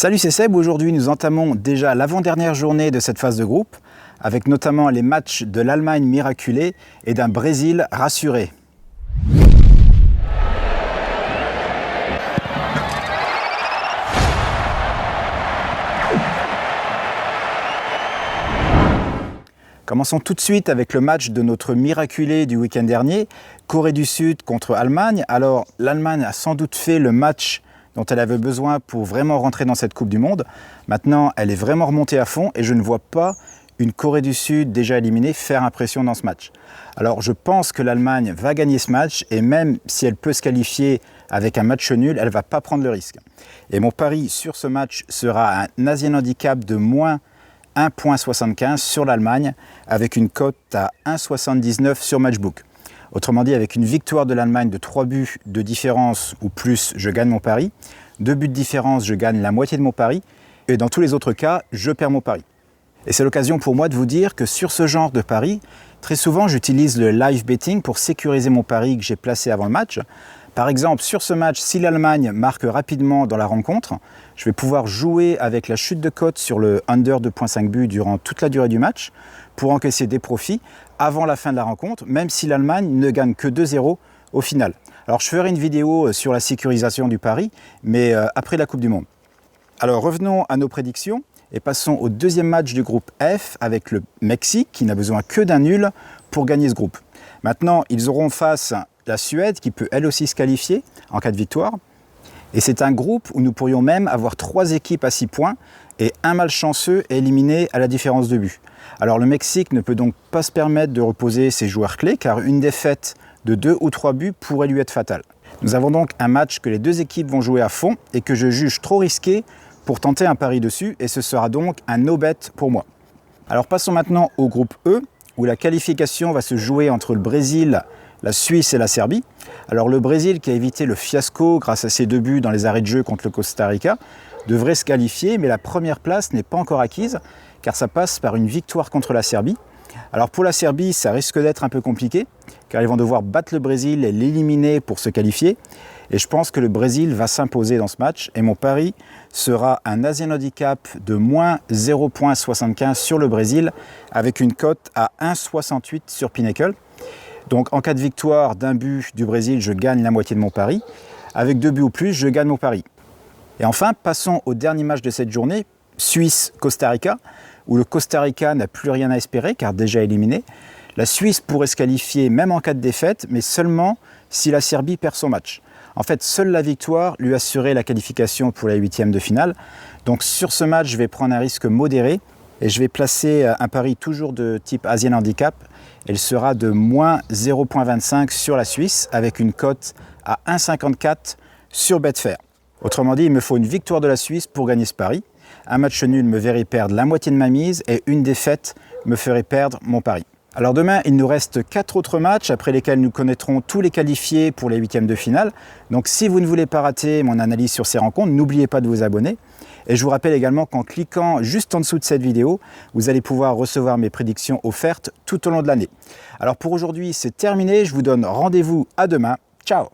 Salut, c'est Seb. Aujourd'hui, nous entamons déjà l'avant-dernière journée de cette phase de groupe, avec notamment les matchs de l'Allemagne miraculée et d'un Brésil rassuré. Commençons tout de suite avec le match de notre miraculé du week-end dernier, Corée du Sud contre Allemagne. Alors, l'Allemagne a sans doute fait le match dont elle avait besoin pour vraiment rentrer dans cette Coupe du Monde. Maintenant, elle est vraiment remontée à fond et je ne vois pas une Corée du Sud déjà éliminée faire impression dans ce match. Alors, je pense que l'Allemagne va gagner ce match et même si elle peut se qualifier avec un match nul, elle ne va pas prendre le risque. Et mon pari sur ce match sera un Asian Handicap de moins 1,75 sur l'Allemagne avec une cote à 1,79 sur Matchbook. Autrement dit, avec une victoire de l'Allemagne de 3 buts de différence ou plus, je gagne mon pari. 2 buts de différence, je gagne la moitié de mon pari. Et dans tous les autres cas, je perds mon pari. Et c'est l'occasion pour moi de vous dire que sur ce genre de pari, très souvent j'utilise le live betting pour sécuriser mon pari que j'ai placé avant le match. Par exemple, sur ce match, si l'Allemagne marque rapidement dans la rencontre, je vais pouvoir jouer avec la chute de cote sur le under 2,5 buts durant toute la durée du match pour encaisser des profits avant la fin de la rencontre, même si l'Allemagne ne gagne que 2-0 au final. Alors je ferai une vidéo sur la sécurisation du pari, mais après la Coupe du Monde. Alors revenons à nos prédictions et passons au deuxième match du groupe F avec le Mexique qui n'a besoin que d'un nul pour gagner ce groupe. Maintenant, ils auront face la Suède qui peut elle aussi se qualifier en cas de victoire. Et c'est un groupe où nous pourrions même avoir 3 équipes à 6 points et un malchanceux éliminé à la différence de but. Alors le Mexique ne peut donc pas se permettre de reposer ses joueurs clés car une défaite de 2 ou 3 buts pourrait lui être fatale. Nous avons donc un match que les deux équipes vont jouer à fond et que je juge trop risqué pour tenter un pari dessus et ce sera donc un no-bet pour moi. Alors passons maintenant au groupe E où la qualification va se jouer entre le Brésil, la Suisse et la Serbie. Alors le Brésil, qui a évité le fiasco grâce à ses 2 buts dans les arrêts de jeu contre le Costa Rica, devrait se qualifier, mais la première place n'est pas encore acquise, car ça passe par une victoire contre la Serbie. Alors pour la Serbie, ça risque d'être un peu compliqué, car ils vont devoir battre le Brésil et l'éliminer pour se qualifier. Et je pense que le Brésil va s'imposer dans ce match, et mon pari sera un Asian Handicap de moins 0,75 sur le Brésil, avec une cote à 1,68 sur Pinnacle. Donc en cas de victoire d'un but du Brésil, je gagne la moitié de mon pari. Avec 2 buts ou plus, je gagne mon pari. Et enfin, passons au dernier match de cette journée, Suisse-Costa Rica, où le Costa Rica n'a plus rien à espérer car déjà éliminé. La Suisse pourrait se qualifier même en cas de défaite, mais seulement si la Serbie perd son match. En fait, seule la victoire lui assurait la qualification pour la 8e de finale. Donc sur ce match, je vais prendre un risque modéré et je vais placer un pari toujours de type Asian Handicap. Elle sera de moins 0,25 sur la Suisse avec une cote à 1,54 sur Betfair. Autrement dit, il me faut une victoire de la Suisse pour gagner ce pari. Un match nul me verrait perdre la moitié de ma mise et une défaite me ferait perdre mon pari. Alors demain, il nous reste 4 autres matchs après lesquels nous connaîtrons tous les qualifiés pour les 8e de finale. Donc si vous ne voulez pas rater mon analyse sur ces rencontres, n'oubliez pas de vous abonner. Et je vous rappelle également qu'en cliquant juste en dessous de cette vidéo, vous allez pouvoir recevoir mes prédictions offertes tout au long de l'année. Alors pour aujourd'hui, c'est terminé. Je vous donne rendez-vous à demain. Ciao!